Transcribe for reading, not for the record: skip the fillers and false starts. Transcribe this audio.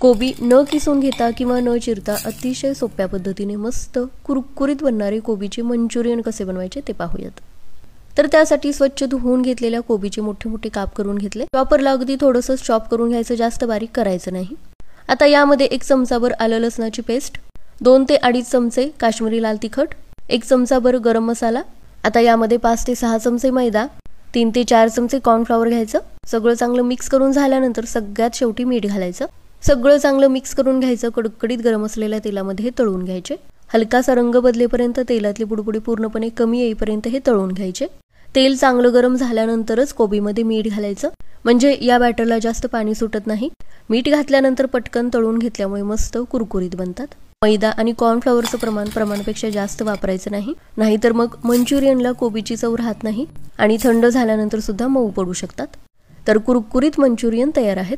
कोबी न किसून घेता किंवा न चिरता अतिशय सोप्या पद्धतीने मस्त कुरकुरीत बनणारे कोबीचे मंचुरियन कसे बनवायचे ते पाहूयात। तर त्यासाठी स्वच्छ धुवून घेतलेल्या कोबीचे मोठे मोठे काप करून घेतले। चॉपरला अगदी थोडंसं चॉप करून घ्यायचं, जास्त बारीक करायचं नाही। आता यामध्ये 1 चमचाभर आलं लसणाची पेस्ट, 2 ते 2.5 चमचे काश्मीरी लाल तिखट, 1 चमचाभर गरम मसाला। आता यामध्ये 5 ते 6 चमचे मैदा, 3 ते 4 चमचे कॉर्नफ्लॉवर घ्यायचं। सगळं चांगलं मिक्स करून झाल्यानंतर सगळ्यात शेवटी मीठ घालायचं। सगळं चांगलं मिक्स करून घ्यायचं। कडकडीत गरम असलेल्या तेलामध्ये हे तळून घ्यायचे। हलकासा रंग बदलेपर्यंत तेलातली बुडबुडी पूर्णपणे कमी येईपर्यंत हे तळून घ्यायचे। तेल चांगलं गरम झाल्यानंतरच कोबीमध्ये मीठ घालायचं, म्हणजे या बॅटरला जास्त पाणी सुटत नाही। मीठ घातल्यानंतर पटकन तळून घेतल्यामुळे मस्त कुरकुरीत बनतात। मैदा आणि कॉर्नफ्लॉवरचं प्रमाणापेक्षा जास्त वापरायचं नाही, नाहीतर मग मंचुरियनला कोबीची चव राहत नाही आणि थंड झाल्यानंतर सुद्धा मऊ पडू शकतात। तर कुरकुरीत मंचुरियन तयार आहेत।